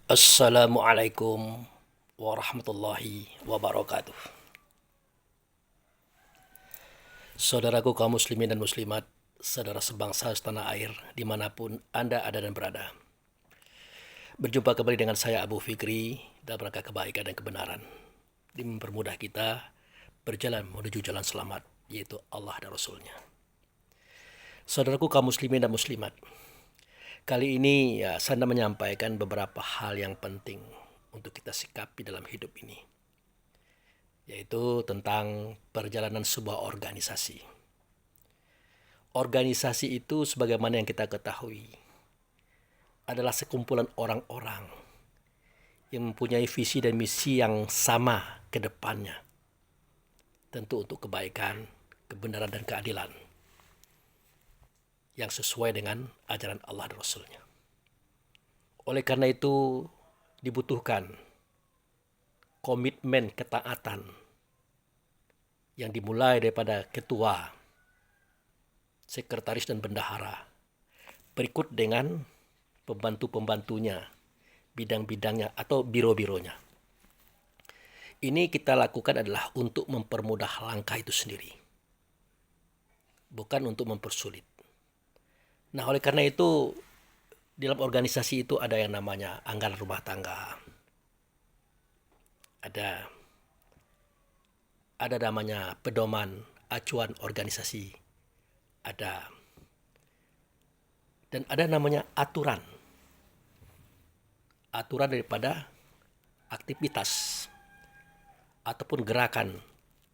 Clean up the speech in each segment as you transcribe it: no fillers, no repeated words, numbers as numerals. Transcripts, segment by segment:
Assalamualaikum warahmatullahi wabarakatuh. Saudaraku kaum muslimin dan muslimat, saudara sebangsa setanah air, dimanapun Anda ada dan berada. Berjumpa kembali dengan saya Abu Fikri dalam rangka kebaikan dan kebenaran. Demi mempermudah kita berjalan menuju jalan selamat, yaitu Allah dan Rasulnya. Saudaraku kaum muslimin dan muslimat, kali ini saya menyampaikan beberapa hal yang penting untuk kita sikapi dalam hidup ini, yaitu tentang perjalanan sebuah organisasi. Organisasi itu sebagaimana yang kita ketahui adalah sekumpulan orang-orang yang mempunyai visi dan misi yang sama ke depannya. Tentu untuk kebaikan, kebenaran dan keadilan yang sesuai dengan ajaran Allah dan Rasulnya. Oleh karena itu dibutuhkan komitmen ketaatan yang dimulai daripada ketua, sekretaris dan bendahara, berikut dengan pembantu-pembantunya, bidang-bidangnya atau biro-bironya. Ini kita lakukan adalah untuk mempermudah langkah itu sendiri, bukan untuk mempersulit. Nah, oleh karena itu dalam organisasi itu ada yang namanya anggaran rumah tangga, ada namanya pedoman acuan organisasi, ada, dan ada namanya aturan daripada aktivitas ataupun gerakan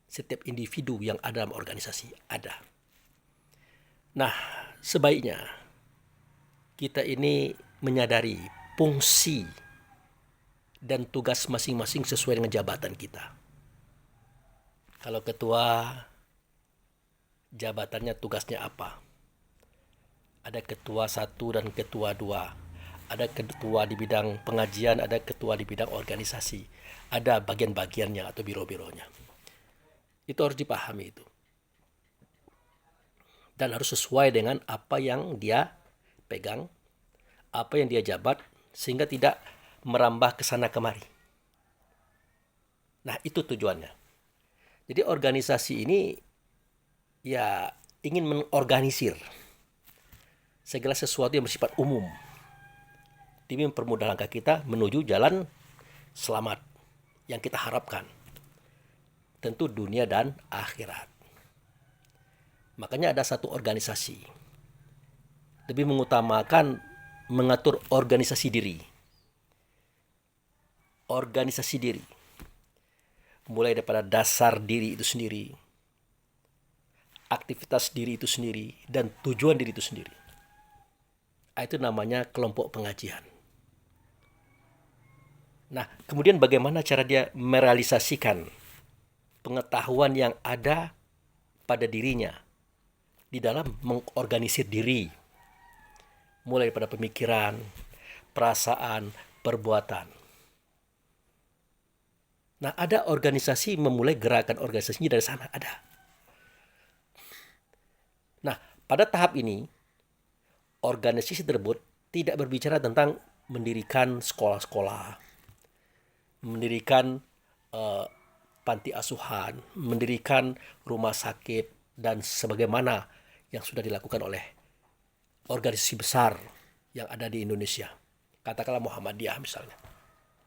setiap individu yang ada dalam organisasi ada. Nah, sebaiknya kita ini menyadari fungsi dan tugas masing-masing sesuai dengan jabatan kita. Kalau ketua, jabatannya tugasnya apa? Ada ketua 1 dan ketua 2. Ada ketua di bidang pengajian, ada ketua di bidang organisasi. Ada bagian-bagiannya atau biro-bironya. Itu harus dipahami itu. Dan harus sesuai dengan apa yang dia pegang, apa yang dia jabat, sehingga tidak merambah ke sana kemari. Nah, itu tujuannya. Jadi organisasi ini ya ingin mengorganisir segala sesuatu yang bersifat umum demi mempermudah langkah kita menuju jalan selamat yang kita harapkan, tentu dunia dan akhirat. Makanya ada satu organisasi lebih mengutamakan mengatur organisasi diri. Organisasi diri mulai daripada dasar diri itu sendiri, aktivitas diri itu sendiri, dan tujuan diri itu sendiri. Itu namanya kelompok pengajian. Nah, kemudian bagaimana cara dia merealisasikan pengetahuan yang ada pada dirinya di dalam mengorganisir diri, mulai daripada pemikiran, perasaan, perbuatan. Nah, ada organisasi memulai gerakan organisasinya dari sana, ada. Nah, pada tahap ini, organisasi tersebut tidak berbicara tentang mendirikan sekolah-sekolah, mendirikan panti asuhan, mendirikan rumah sakit, dan sebagaimana yang sudah dilakukan oleh organisasi besar yang ada di Indonesia. Katakanlah Muhammadiyah misalnya,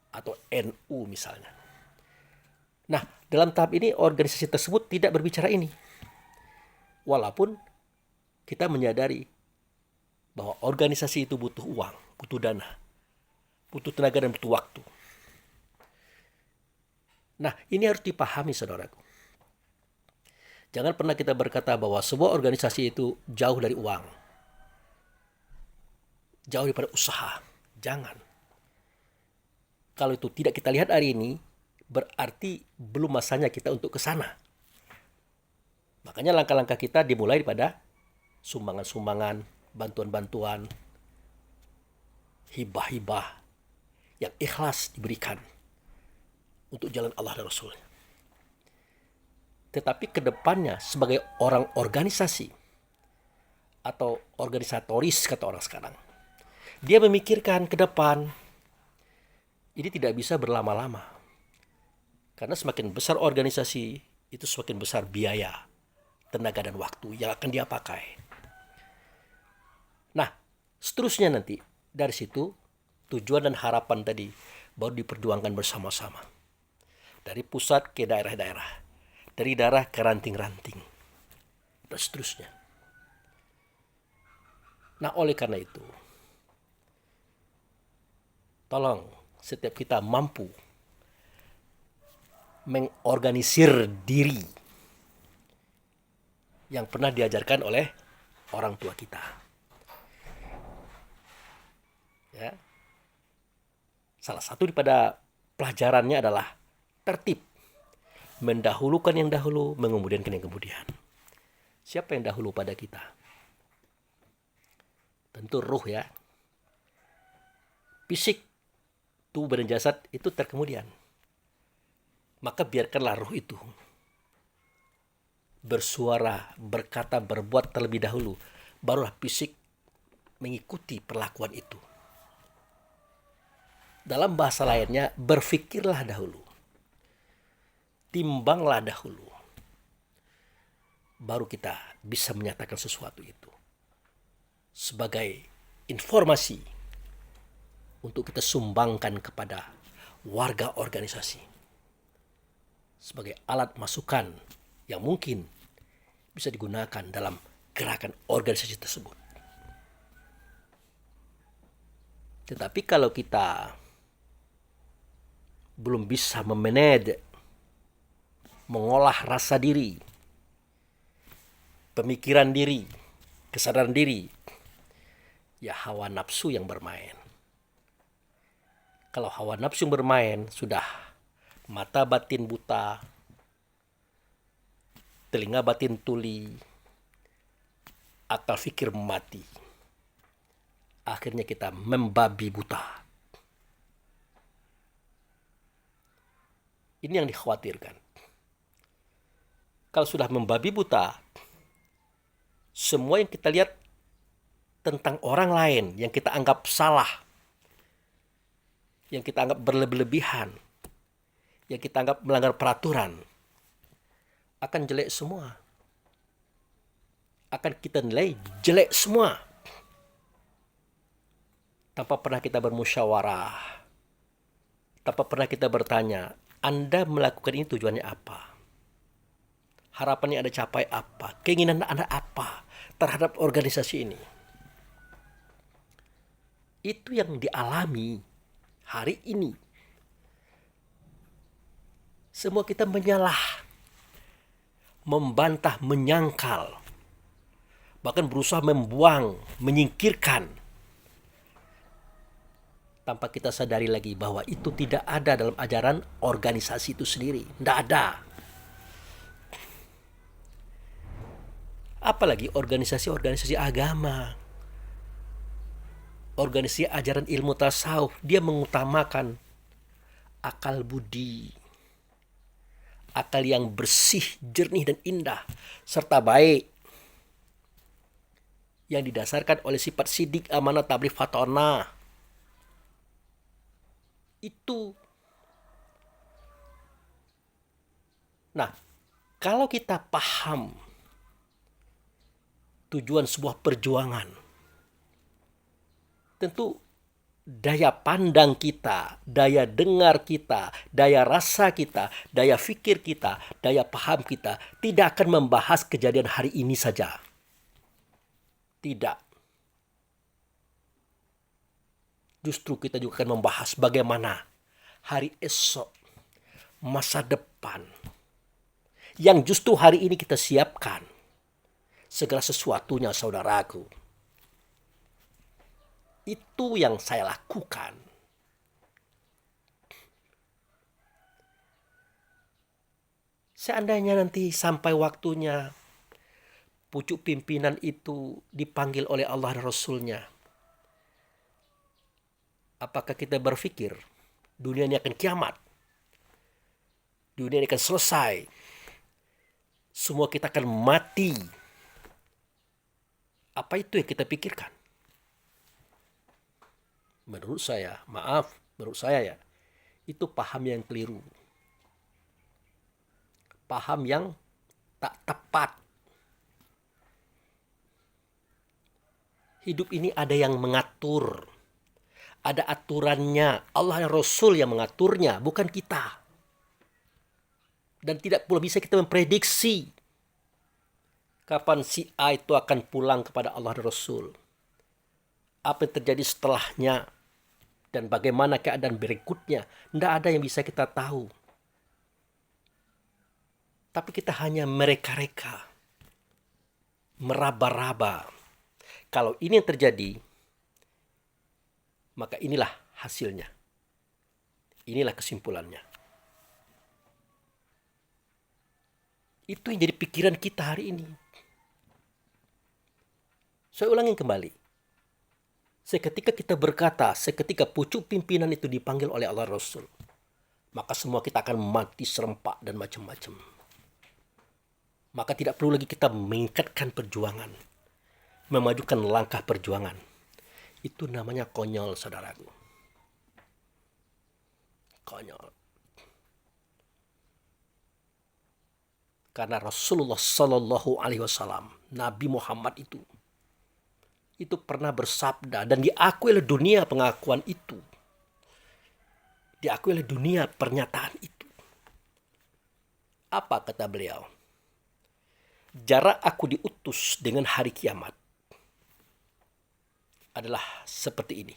atau NU misalnya. Nah, dalam tahap ini organisasi tersebut tidak berbicara ini. Walaupun kita menyadari bahwa organisasi itu butuh uang, butuh dana, butuh tenaga dan butuh waktu. Nah, ini harus dipahami saudaraku. Jangan pernah kita berkata bahwa sebuah organisasi itu jauh dari uang, jauh daripada usaha. Jangan. Kalau itu tidak kita lihat hari ini, berarti belum masanya kita untuk ke sana. Makanya langkah-langkah kita dimulai daripada sumbangan-sumbangan, bantuan-bantuan, hibah-hibah yang ikhlas diberikan untuk jalan Allah dan Rasulnya. Tetapi kedepannya sebagai orang organisasi atau organisatoris kata orang sekarang, dia memikirkan ke depan ini tidak bisa berlama-lama. Karena semakin besar organisasi, itu semakin besar biaya, tenaga, dan waktu yang akan dia pakai. Nah, seterusnya nanti dari situ tujuan dan harapan tadi baru diperjuangkan bersama-sama. Dari pusat ke daerah-daerah, dari daerah ke ranting-ranting, dan seterusnya. Nah, oleh karena itu, tolong setiap kita mampu mengorganisir diri yang pernah diajarkan oleh orang tua kita. Ya. Salah satu daripada pelajarannya adalah tertib. Mendahulukan yang dahulu, mengemudiankan yang kemudian. Siapa yang dahulu pada kita? Tentu ruh ya. Fisik, tubuh dan jasad itu terkemudian. Maka biarkanlah ruh itu bersuara, berkata, berbuat terlebih dahulu. Barulah fisik mengikuti perlakuan itu. Dalam bahasa lainnya, berpikirlah dahulu. Timbanglah dahulu. Baru kita bisa menyatakan sesuatu itu. Sebagai informasi untuk kita sumbangkan kepada warga organisasi. Sebagai alat masukan yang mungkin bisa digunakan dalam gerakan organisasi tersebut. Tetapi kalau kita belum bisa memanage, mengolah rasa diri, pemikiran diri, kesadaran diri, ya hawa nafsu yang bermain. Kalau hawa nafsu yang bermain, sudah mata batin buta, telinga batin tuli, akal fikir mati. Akhirnya kita membabi buta. Ini yang dikhawatirkan. Kalau sudah membabi buta, semua yang kita lihat tentang orang lain yang kita anggap salah, yang kita anggap berlebihan, yang kita anggap melanggar peraturan, akan jelek semua. Akan kita nilai jelek semua. Tanpa pernah kita bermusyawarah, tanpa pernah kita bertanya, Anda melakukan ini tujuannya apa? Harapannya Anda capai apa? Keinginan Anda apa terhadap organisasi ini? Itu yang dialami hari ini. Semua kita menyalah, membantah, menyangkal, bahkan berusaha membuang, menyingkirkan, tanpa kita sadari lagi bahwa itu tidak ada dalam ajaran organisasi itu sendiri. Tidak ada. Apalagi organisasi-organisasi agama, organisasi ajaran ilmu tasawuf, dia mengutamakan akal budi, akal yang bersih, jernih, dan indah, serta baik, yang didasarkan oleh sifat sidik, amanah, tabligh, fatonah. Itu. Nah, kalau kita paham tujuan sebuah perjuangan, tentu daya pandang kita, daya dengar kita, daya rasa kita, daya fikir kita, daya paham kita tidak akan membahas kejadian hari ini saja. Tidak. Justru kita juga akan membahas bagaimana hari esok, masa depan, yang justru hari ini kita siapkan segala sesuatunya, saudaraku. Itu yang saya lakukan. Seandainya nanti sampai waktunya pucuk pimpinan itu dipanggil oleh Allah dan Rasulnya, apakah kita berpikir dunia ini akan kiamat? Dunia ini akan selesai. Semua kita akan mati. Apa itu yang kita pikirkan? Menurut saya, menurut saya ya, Itu paham yang keliru. Paham yang tak tepat. Hidup ini ada yang mengatur. Ada aturannya. Allah dan Rasul yang mengaturnya, bukan kita. Dan tidak pula bisa kita memprediksi kapan si A itu akan pulang kepada Allah dan Rasul. Apa yang terjadi setelahnya dan bagaimana keadaan berikutnya. Tidak ada yang bisa kita tahu. Tapi kita hanya mereka-reka, meraba-raba. Kalau ini yang terjadi, maka inilah hasilnya. Inilah kesimpulannya. Itu yang jadi pikiran kita hari ini. Saya ulangi kembali. Seketika kita berkata, seketika pucuk pimpinan itu dipanggil oleh Allah Rasul, maka semua kita akan mati serempak dan macam-macam. Maka tidak perlu lagi kita meningkatkan perjuangan, memajukan langkah perjuangan. Itu namanya konyol, saudaraku. Konyol. Karena Rasulullah Sallallahu Alaihi Wasallam, Nabi Muhammad itu pernah bersabda dan diakui oleh dunia pengakuan itu. Diakui oleh dunia pernyataan itu. Apa kata beliau? Jarak aku diutus dengan hari kiamat adalah seperti ini.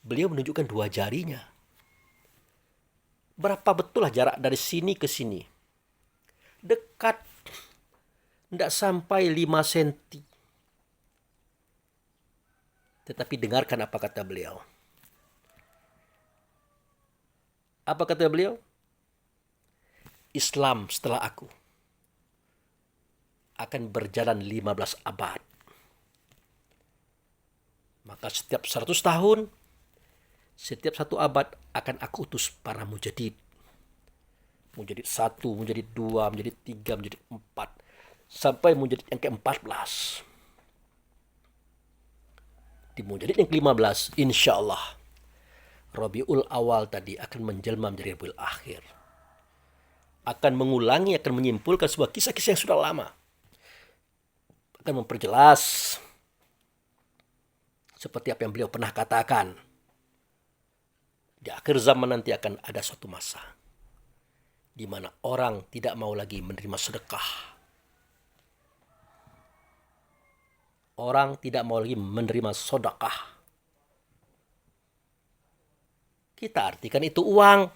Beliau menunjukkan dua jarinya. Berapa betullah jarak dari sini ke sini? Dekat. Tidak sampai 5 senti. Tetapi dengarkan apa kata beliau. Apa kata beliau? Islam setelah aku akan berjalan 15 abad. Maka setiap 100 tahun, setiap 1 abad akan aku utus para mujadid. Mujadid 1, mujadid 2, mujadid 3, mujadid 4. Sampai mujadid yang ke-14. Di mujadid yang ke-15, insya Allah, Rabiul Awal tadi akan menjelma menjadi Rabiul Akhir. Akan mengulangi, akan menyimpulkan sebuah kisah-kisah yang sudah lama. Akan memperjelas seperti apa yang beliau pernah katakan. Di akhir zaman nanti akan ada suatu masa di mana orang tidak mau lagi menerima sedekah. Orang tidak mau lagi menerima sedekah. Kita artikan itu uang.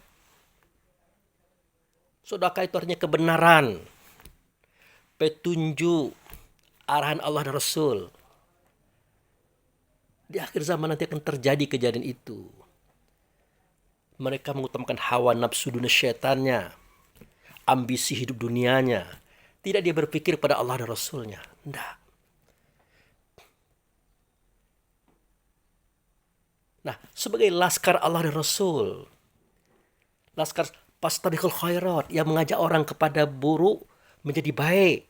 Sedekah itu artinya kebenaran, petunjuk, arahan Allah dan Rasul. Di akhir zaman nanti akan terjadi kejadian itu. Mereka mengutamakan hawa nafsu dunia syaitannya, ambisi hidup dunianya. Tidak dia berpikir pada Allah dan Rasulnya. Tidak. Nah, sebagai laskar Allah dan Rasul, laskar fastabiqul khairat yang mengajak orang kepada buruk menjadi baik,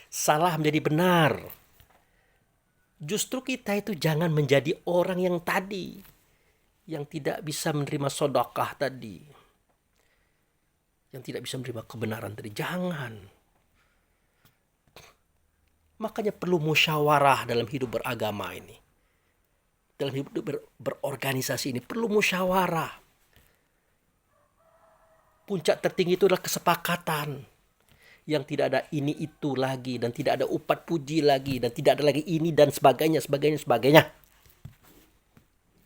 salah menjadi benar. Justru kita itu jangan menjadi orang yang tadi, yang tidak bisa menerima sedekah tadi, yang tidak bisa menerima kebenaran tadi. Jangan. Makanya perlu musyawarah dalam hidup beragama ini. Dalam hidup berorganisasi ini perlu musyawarah. Puncak tertinggi itu adalah kesepakatan. Yang tidak ada ini itu lagi, dan tidak ada upat puji lagi, dan tidak ada lagi ini dan sebagainya.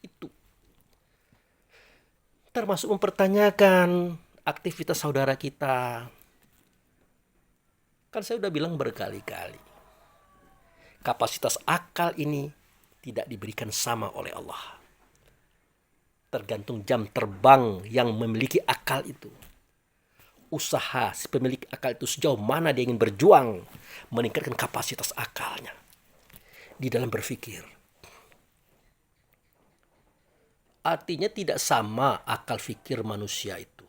Itu. Termasuk mempertanyakan aktivitas saudara kita. Kan saya udah bilang berkali-kali. Kapasitas akal ini tidak diberikan sama oleh Allah. Tergantung jam terbang yang memiliki akal itu. Usaha si pemilik akal itu sejauh mana dia ingin berjuang meningkatkan kapasitas akalnya di dalam berpikir. Artinya tidak sama akal fikir manusia itu.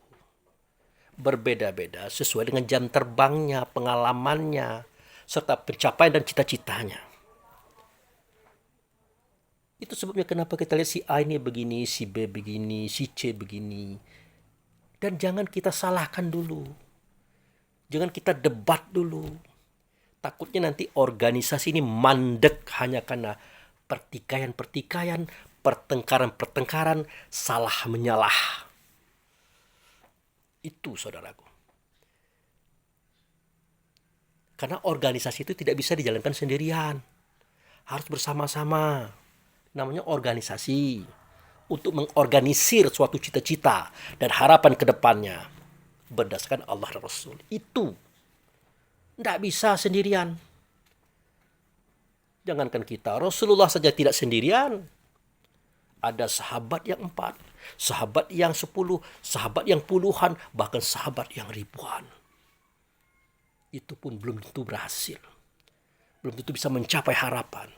Berbeda-beda sesuai dengan jam terbangnya, pengalamannya, serta pencapaian dan cita-citanya. Itu sebabnya kenapa kita lihat si A ini begini, si B begini, si C begini. Dan jangan kita salahkan dulu. Jangan kita debat dulu. Takutnya nanti organisasi ini mandek hanya karena pertikaian-pertikaian, pertengkaran-pertengkaran, salah menyalah. Itu saudaraku. Karena organisasi itu tidak bisa dijalankan sendirian. Harus bersama-sama. Namanya organisasi. Untuk mengorganisir suatu cita-cita dan harapan ke depannya. Berdasarkan Allah dan Rasul. Itu. Tidak bisa sendirian. Jangankan kita. Rasulullah saja tidak sendirian. Ada sahabat yang 4. Sahabat yang 10. Sahabat yang puluhan. Bahkan sahabat yang ribuan. Itu pun belum tentu berhasil. Belum tentu bisa mencapai harapan.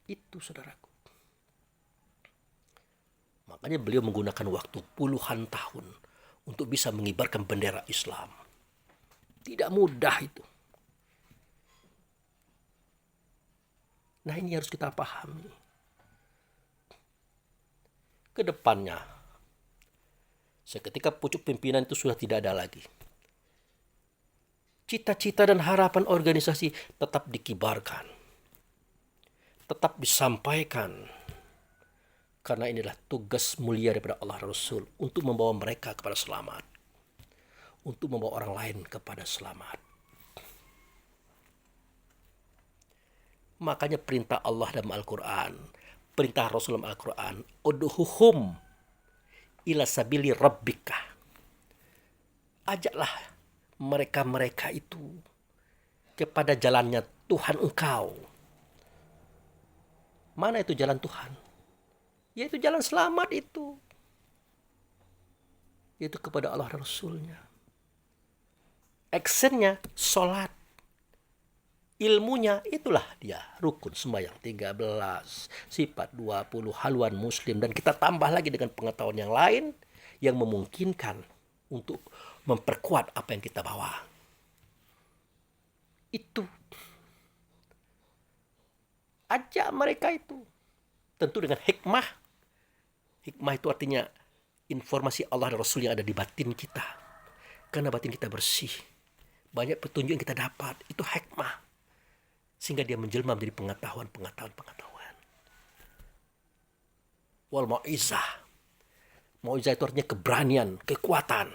Itu saudaraku. Makanya beliau menggunakan waktu puluhan tahun untuk bisa mengibarkan bendera Islam. Tidak mudah itu. Nah, ini harus kita pahami. Kedepannya, seketika pucuk pimpinan itu sudah tidak ada lagi. Cita-cita dan harapan organisasi tetap dikibarkan. Tetap disampaikan. Karena inilah tugas mulia daripada Allah Rasul untuk membawa mereka kepada selamat. Untuk membawa orang lain kepada selamat. Makanya perintah Allah dalam Al-Quran, perintah Rasul dalam Al-Quran, udhuhum ila sabili rabbika. Ajaklah mereka-mereka itu kepada jalannya Tuhan engkau. Mana itu jalan Tuhan? Yaitu jalan selamat itu. Yaitu kepada Allah dan Rasulnya. Actionnya sholat. Ilmunya itulah dia. Rukun sembahyang 13. Sifat 20. Haluan muslim. Dan kita tambah lagi dengan pengetahuan yang lain. Yang memungkinkan untuk memperkuat apa yang kita bawa. Itu. Ajak mereka itu. Tentu dengan hikmah. Hikmah itu artinya informasi Allah dan Rasul yang ada di batin kita. Karena batin kita bersih. Banyak petunjuk yang kita dapat. Itu hikmah. Sehingga dia menjelma menjadi pengetahuan. Wal mau'izah. Mau'izah itu artinya keberanian, kekuatan.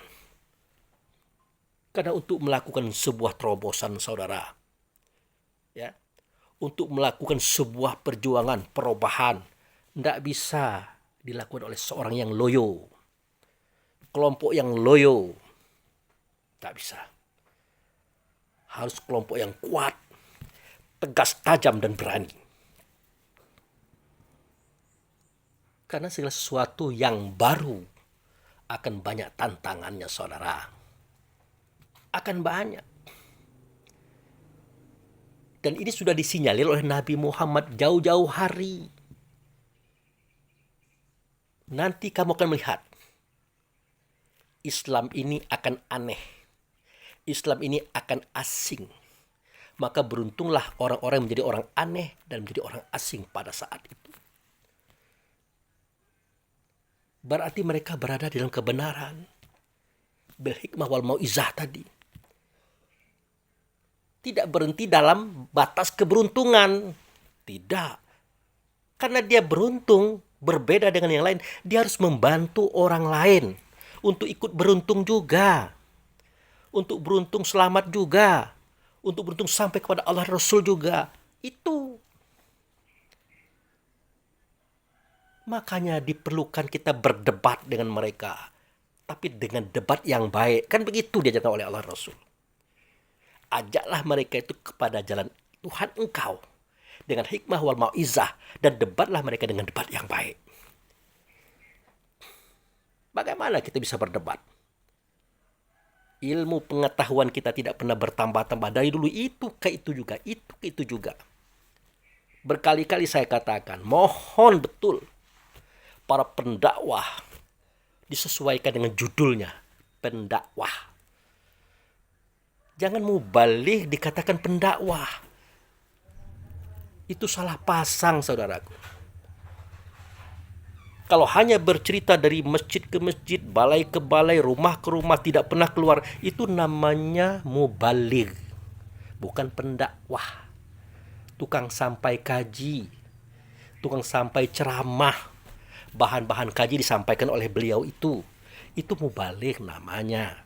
Karena untuk melakukan sebuah terobosan saudara. Ya. Untuk melakukan sebuah perjuangan, perubahan. Tidak bisa dilakukan oleh seorang yang loyo. Kelompok yang loyo. Tak bisa. Harus kelompok yang kuat. Tegas, tajam, dan berani. Karena segala sesuatu yang baru akan banyak tantangannya saudara. Akan banyak. Dan ini sudah disinyalir oleh Nabi Muhammad jauh-jauh hari. Nanti kamu akan melihat. Islam ini akan aneh. Islam ini akan asing. Maka beruntunglah orang-orang yang menjadi orang aneh dan menjadi orang asing pada saat itu. Berarti mereka berada dalam kebenaran. Bil hikmah wal mau'izah tadi. Tidak berhenti dalam batas keberuntungan. Tidak. Karena dia beruntung, berbeda dengan yang lain. Dia harus membantu orang lain. Untuk ikut beruntung juga. Untuk beruntung selamat juga. Untuk beruntung sampai kepada Allah Rasul juga. Itu. Makanya diperlukan kita berdebat dengan mereka. Tapi dengan debat yang baik. Kan begitu diajarkan oleh Allah Rasul. Ajaklah mereka itu kepada jalan Tuhan engkau. Dengan hikmah wal mau'izah. Dan debatlah mereka dengan debat yang baik. Bagaimana kita bisa berdebat? Ilmu pengetahuan kita tidak pernah bertambah-tambah. Dari dulu itu ke itu juga. Itu ke itu juga. Berkali-kali saya katakan. Mohon betul. Para pendakwah. Disesuaikan dengan judulnya. Pendakwah. Jangan mubalih dikatakan pendakwah. Itu salah pasang, saudaraku. Kalau hanya bercerita dari masjid ke masjid, balai ke balai, rumah ke rumah, tidak pernah keluar, itu namanya mubaligh, bukan pendakwah. Tukang sampai kaji, tukang sampai ceramah, bahan-bahan kaji disampaikan oleh beliau itu mubaligh namanya.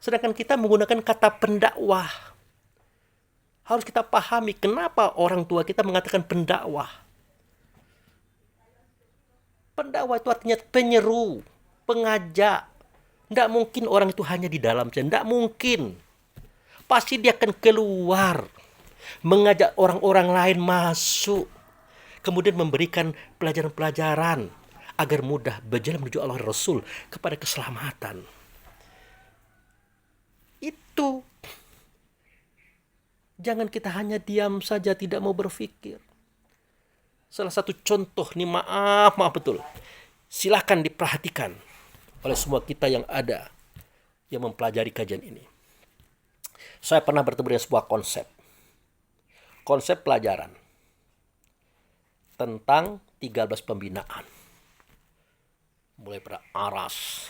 Sedangkan kita menggunakan kata pendakwah. Harus kita pahami kenapa orang tua kita mengatakan pendakwah. Pendakwah itu artinya penyeru, pengajak. Tidak mungkin orang itu hanya di dalam saja, tidak mungkin. Pasti dia akan keluar, mengajak orang-orang lain masuk, kemudian memberikan pelajaran-pelajaran agar mudah berjalan menuju Allah Rasul kepada keselamatan. Itu. Jangan kita hanya diam saja, tidak mau berpikir. Salah satu contoh nih, maaf betul. Silahkan diperhatikan oleh semua kita yang ada yang mempelajari kajian ini. Saya pernah bertemu dengan sebuah konsep pelajaran tentang 13 pembinaan. Mulai pada Aras,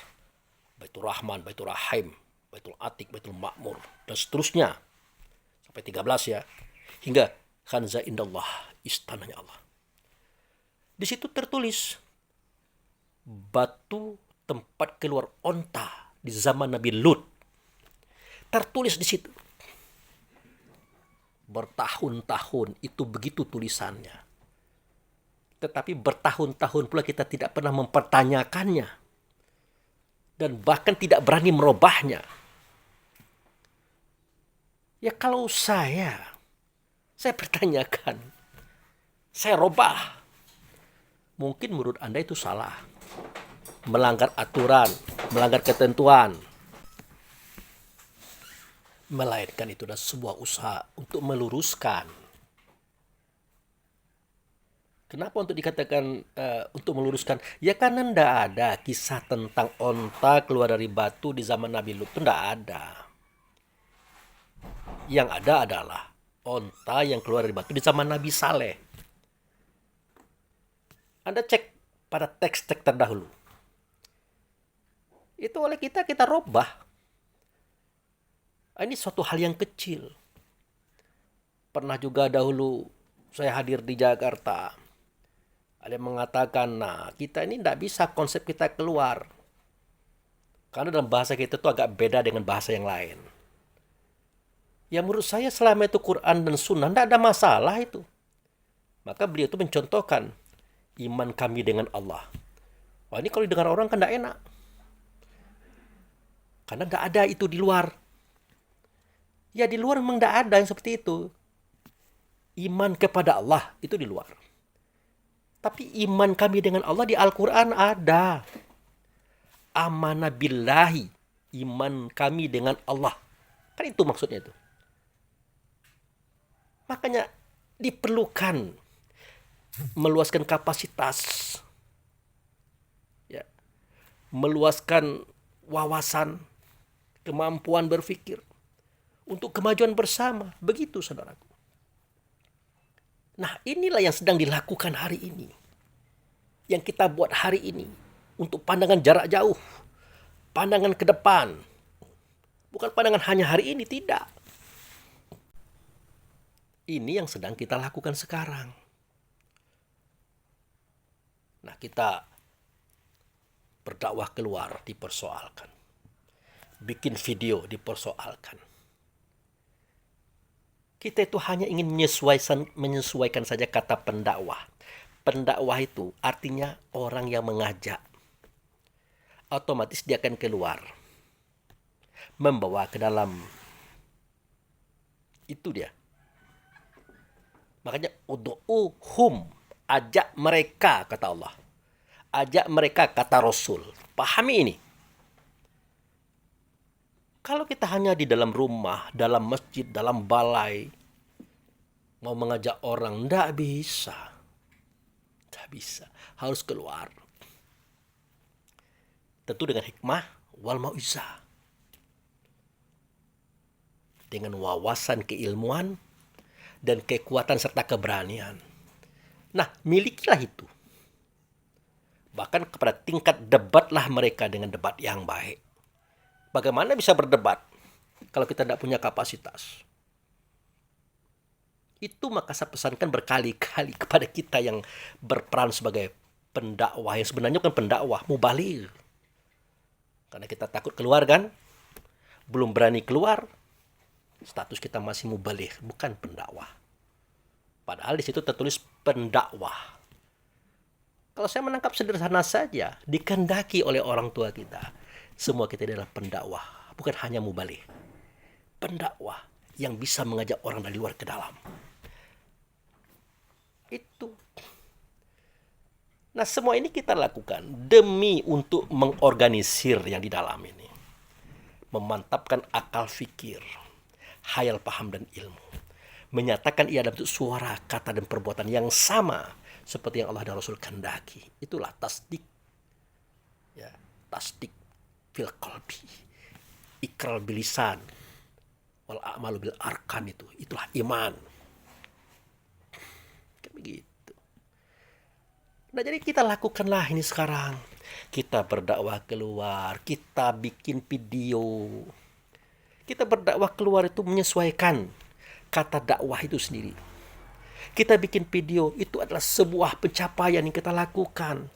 Baitur Rahman, Baitur Rahim, Baitul Atik, Baitul Ma'mur, dan seterusnya. Sampai 13 ya. Hingga Khanza Indallah, istananya Allah. Di situ tertulis batu tempat keluar onta di zaman Nabi Lut. Tertulis di situ. Bertahun-tahun itu begitu tulisannya. Tetapi bertahun-tahun pula kita tidak pernah mempertanyakannya. Dan bahkan tidak berani merubahnya. Ya kalau saya pertanyakan, saya robah. Mungkin menurut Anda itu salah. Melanggar aturan, melanggar ketentuan. Melainkan itu adalah sebuah usaha untuk meluruskan. Kenapa untuk dikatakan untuk meluruskan? Ya karena tidak ada kisah tentang onta keluar dari batu di zaman Nabi Lut. Itu tidak ada. Yang ada adalah onta yang keluar dari batu di zaman Nabi Saleh. Anda cek pada teks-teks terdahulu. Itu oleh kita robah. Ini suatu hal yang kecil. Pernah juga dahulu saya hadir di Jakarta. Ada yang mengatakan, kita ini tidak bisa konsep kita keluar. Karena dalam bahasa kita itu agak beda dengan bahasa yang lain. Ya menurut saya selama itu Quran dan Sunnah, tidak ada masalah itu. Maka beliau itu mencontohkan iman kami dengan Allah. Wah ini kalau didengar orang kan tidak enak. Karena tidak ada itu di luar. Ya di luar memang tidak ada yang seperti itu. Iman kepada Allah itu di luar. Tapi iman kami dengan Allah di Al-Quran ada. Amanah billahi, iman kami dengan Allah. Kan itu maksudnya itu. Makanya diperlukan meluaskan kapasitas, ya, meluaskan wawasan, kemampuan berpikir untuk kemajuan bersama. Begitu saudaraku. Nah inilah yang sedang dilakukan hari ini. Yang kita buat hari ini. Untuk pandangan jarak jauh. Pandangan ke depan. Bukan pandangan hanya hari ini, tidak. Ini yang sedang kita lakukan sekarang. Nah kita berdakwah keluar dipersoalkan. Bikin video dipersoalkan. Kita itu hanya ingin menyesuaikan saja kata pendakwah. Pendakwah itu artinya orang yang mengajak. Otomatis dia akan keluar. Membawa ke dalam. Itu dia. Makanya ud'uhum, ajak mereka kata Allah. Ajak mereka kata Rasul. Pahami ini. Kalau kita hanya di dalam rumah, dalam masjid, dalam balai, mau mengajak orang, tidak bisa. Tidak bisa. Harus keluar. Tentu dengan hikmah wal mau'izah. Dengan wawasan keilmuan dan kekuatan serta keberanian. Nah, milikilah itu. Bahkan kepada tingkat debatlah mereka dengan debat yang baik. Bagaimana bisa berdebat kalau kita tidak punya kapasitas? Itu maka saya pesankan berkali-kali kepada kita yang berperan sebagai pendakwah, yang sebenarnya bukan pendakwah, mubaligh. Karena kita takut keluar kan, belum berani keluar, status kita masih mubaligh, bukan pendakwah. Padahal di situ tertulis pendakwah. Kalau saya menangkap sederhana saja, dikehendaki oleh orang tua kita, semua kita adalah pendakwah, bukan hanya mubaligh. Pendakwah yang bisa mengajak orang dari luar ke dalam. Itu. Nah, semua ini kita lakukan demi untuk mengorganisir yang di dalam ini. Memantapkan akal fikir, hayal paham dan ilmu. Menyatakan ia dalam bentuk suara, kata dan perbuatan yang sama seperti yang Allah dan Rasul kehendaki. Itulah tasdik. Ya, tasdik fil qalbi. Ikrar bilisan. Wal a'malu bil arkan itu. Itulah iman. Kayak begitu. Nah, jadi kita lakukanlah ini sekarang. Kita berdakwah keluar, kita bikin video. Kita berdakwah keluar itu menyesuaikan kata dakwah itu sendiri. Kita bikin video, itu adalah sebuah pencapaian yang kita lakukan.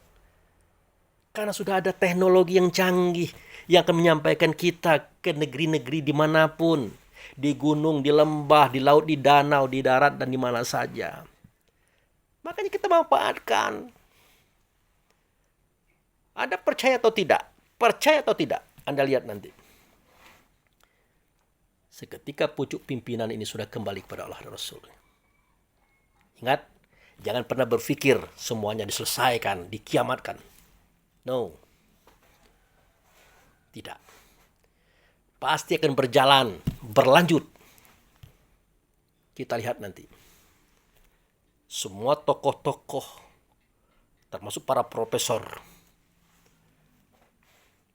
Karena sudah ada teknologi yang canggih yang akan menyampaikan kita ke negeri-negeri dimanapun. Di gunung, di lembah, di laut, di danau, di darat, dan di mana saja. Makanya kita manfaatkan. Anda percaya atau tidak? Percaya atau tidak? Anda lihat nanti. Seketika pucuk pimpinan ini sudah kembali kepada Allah dan Rasul. Ingat, jangan pernah berpikir semuanya diselesaikan, dikiamatkan. No. Tidak. Pasti akan berjalan, berlanjut. Kita lihat nanti. Semua tokoh-tokoh, termasuk para profesor,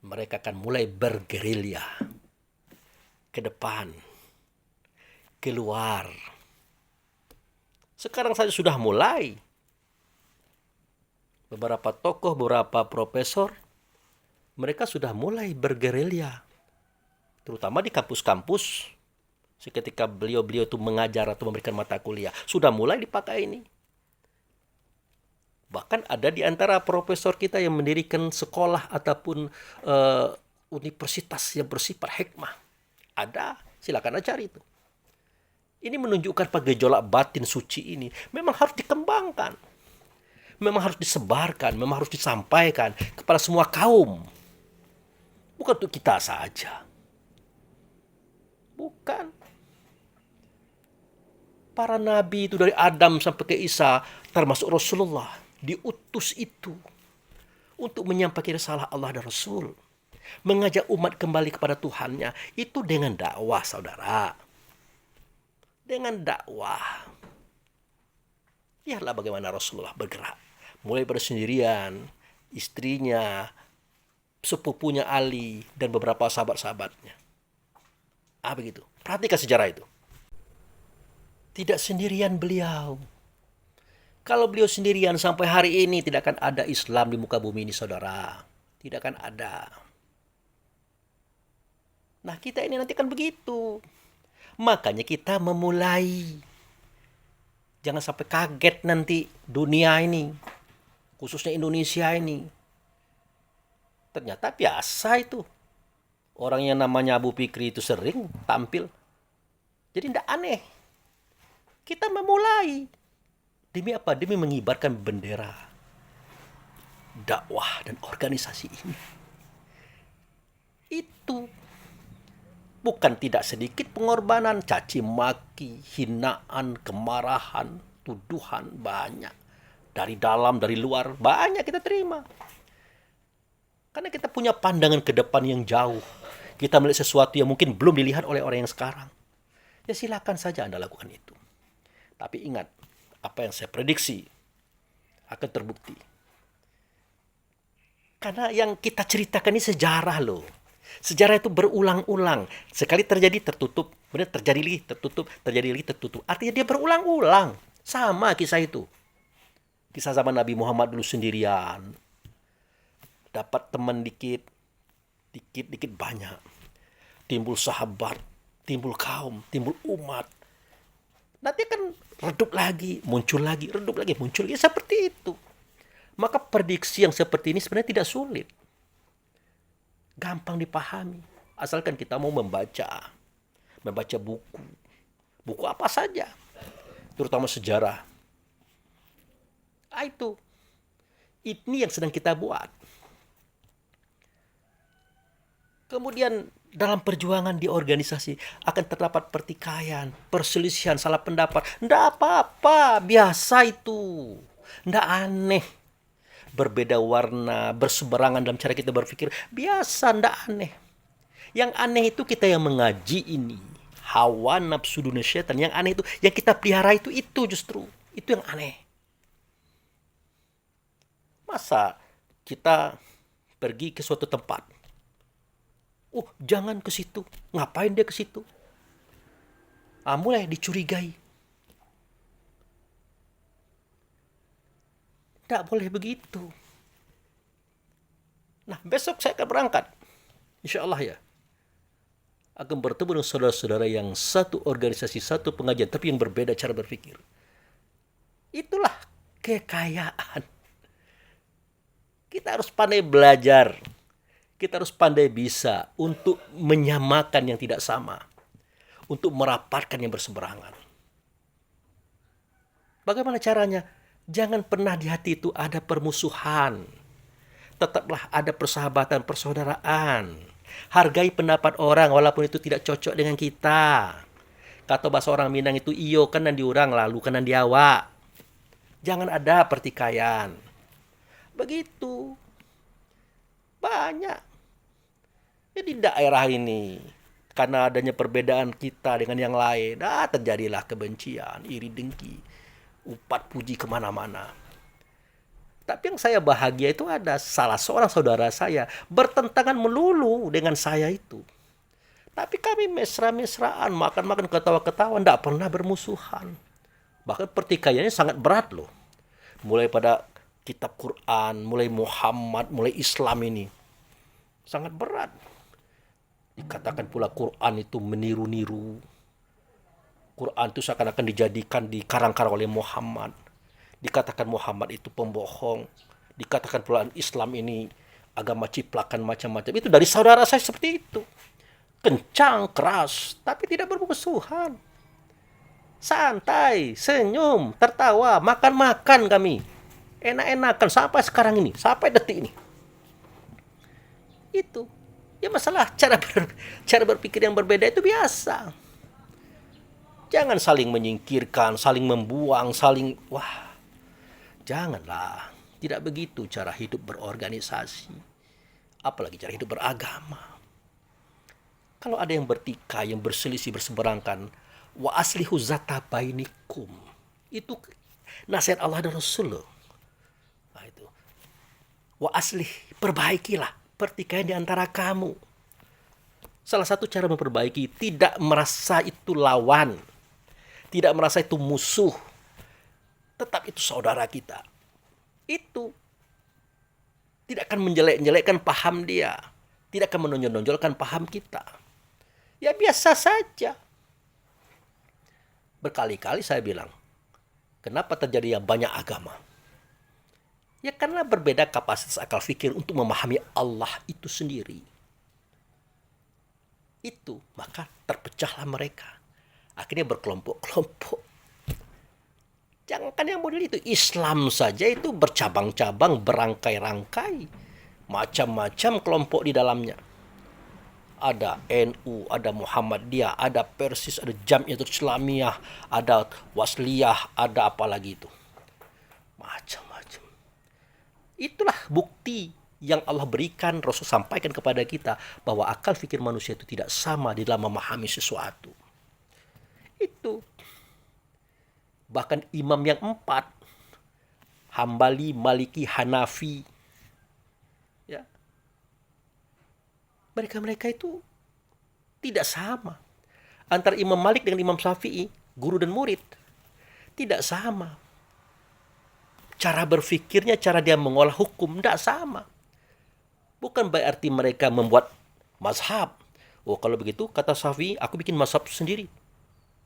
mereka akan mulai bergerilya ke depan, keluar. Sekarang saja sudah mulai. Beberapa tokoh, beberapa profesor, mereka sudah mulai bergerilya. Terutama di kampus-kampus. Seketika beliau-beliau itu mengajar atau memberikan mata kuliah, sudah mulai dipakai ini. Bahkan ada di antara profesor kita yang mendirikan sekolah ataupun universitas yang bersifat hikmah. Ada, silakan aja cari itu. Ini menunjukkan pada gejolak batin suci ini memang harus dikembangkan. Memang harus disebarkan, memang harus disampaikan kepada semua kaum. Bukan untuk kita saja. Bukan. Para nabi itu dari Adam sampai ke Isa, termasuk Rasulullah, diutus itu untuk menyampaikan risalah Allah dan Rasul. Mengajak umat kembali kepada Tuhannya, itu dengan dakwah, saudara. Dengan dakwah. Lihatlah bagaimana Rasulullah bergerak. Mulai bersendirian, istrinya, sepupunya Ali, dan beberapa sahabat-sahabatnya. Begitu. Perhatikan sejarah itu. Tidak sendirian beliau. Kalau beliau sendirian sampai hari ini tidak akan ada Islam di muka bumi ini, saudara. Tidak akan ada. Nah, kita ini nanti kan begitu. Makanya kita memulai. Jangan sampai kaget nanti dunia ini. Khususnya Indonesia ini. Ternyata biasa itu. Orang yang namanya Abu Fikri itu sering tampil. Jadi tidak aneh. Kita memulai. Demi apa? Demi mengibarkan bendera dakwah dan organisasi ini. Itu. Bukan tidak sedikit pengorbanan, caci maki, hinaan, kemarahan, tuduhan banyak. Dari dalam, dari luar, banyak kita terima. Karena kita punya pandangan ke depan yang jauh. Kita melihat sesuatu yang mungkin belum dilihat oleh orang yang sekarang. Ya silakan saja Anda lakukan itu. Tapi ingat, apa yang saya prediksi akan terbukti. Karena yang kita ceritakan ini sejarah loh. Sejarah itu berulang-ulang. Sekali terjadi tertutup, kemudian terjadi lagi tertutup, terjadi lagi tertutup. Artinya dia berulang-ulang. Sama kisah itu. Kisah zaman Nabi Muhammad dulu sendirian. Dapat teman dikit, dikit-dikit banyak. Timbul sahabat, timbul kaum, timbul umat. Nanti kan redup lagi, muncul lagi, redup lagi, muncul lagi. Seperti itu. Maka prediksi yang seperti ini sebenarnya tidak sulit. Gampang dipahami. Asalkan kita mau membaca. Membaca buku. Buku apa saja. Terutama sejarah. Itu. Ini yang sedang kita buat. Kemudian dalam perjuangan di organisasi akan terdapat pertikaian, perselisihan, salah pendapat. Nggak apa-apa, biasa itu. Nggak aneh. Berbeda warna, berseberangan dalam cara kita berpikir, biasa, nggak aneh. Yang aneh itu kita yang mengaji ini. Hawa nafsu dunia syaitan. Yang aneh itu, yang kita pelihara itu justru. Itu yang aneh. Masa kita pergi ke suatu tempat. Oh, jangan ke situ. Ngapain dia ke situ? Mulai dicurigai. Tidak boleh begitu. Nah, besok saya akan berangkat. Insya Allah ya. Akan bertemu dengan saudara-saudara yang satu organisasi, satu pengajian, tapi yang berbeda cara berpikir. Itulah kekayaan. Kita harus pandai belajar. Kita harus pandai bisa untuk menyamakan yang tidak sama. Untuk merapatkan yang berseberangan. Bagaimana caranya? Jangan pernah di hati itu ada permusuhan. Tetaplah ada persahabatan, persaudaraan. Hargai pendapat orang walaupun itu tidak cocok dengan kita. Kata bahasa orang Minang itu iyo kanan diurang lalu kanan diawa. Jangan ada pertikaian. Begitu. Banyak. Di daerah ini, karena adanya perbedaan kita dengan yang lain, terjadilah kebencian, iri dengki, upat puji kemana-mana. Tapi yang saya bahagia itu ada salah seorang saudara saya bertentangan melulu dengan saya itu. Tapi kami mesra-mesraan, makan-makan, ketawa-ketawa, tidak pernah bermusuhan. Bahkan pertikaiannya sangat berat loh. Mulai pada kitab Quran, mulai Muhammad, mulai Islam ini. Sangat berat. Dikatakan pula Quran itu meniru-niru. Quran itu seakan-akan dijadikan dikarang-karang oleh Muhammad. Dikatakan Muhammad itu pembohong. Dikatakan pula Islam ini agama ciplakan macam-macam. Itu dari saudara saya seperti itu. Kencang, keras, tapi tidak bermusuhan. Santai, senyum, tertawa, makan-makan kami. Enak-enakan sampai sekarang ini, sampai detik ini. Itu. Ya masalah cara berpikir yang berbeda itu biasa. Jangan saling menyingkirkan, saling membuang, janganlah. Tidak begitu cara hidup berorganisasi. Apalagi cara hidup beragama. Kalau ada yang bertikai, yang berselisih, berseberangan, wa aslihu zata bainikum. Itu nasihat Allah dan Rasulullah. Nah, itu. Wa aslih, perbaikilah pertikaian di antara kamu. Salah satu cara memperbaiki, tidak merasa itu lawan, tidak merasa itu musuh, tetap itu saudara kita. Itu tidak akan menjelek-jelekkan paham dia, tidak akan menonjol-nonjolkan paham kita. Ya biasa saja. Berkali-kali saya bilang, kenapa terjadi banyak agama? Ya karena berbeda kapasitas akal fikir untuk memahami Allah itu sendiri. Itu, maka terpecahlah mereka. Akhirnya berkelompok-kelompok. Jangankan yang model itu, Islam saja itu bercabang-cabang, berangkai-rangkai. Macam-macam kelompok di dalamnya. Ada NU, ada Muhammadiyah, ada Persis, ada Jamiatul Islamiyah, ada Wasliyah, ada apa lagi itu. Macam-macam. Itulah bukti yang Allah berikan, Rasul sampaikan kepada kita bahwa akal fikir manusia itu tidak sama di dalam memahami sesuatu. Itu. Bahkan imam yang 4, Hambali, Maliki, Hanafi, ya, Mereka-mereka itu tidak sama. Antara Imam Malik dengan Imam Syafi'i, guru dan murid, tidak sama. Cara berpikirnya, cara dia mengolah hukum, tidak sama. Bukan berarti mereka membuat mazhab. Oh, kalau begitu, kata Syafi'i, aku bikin mazhab sendiri.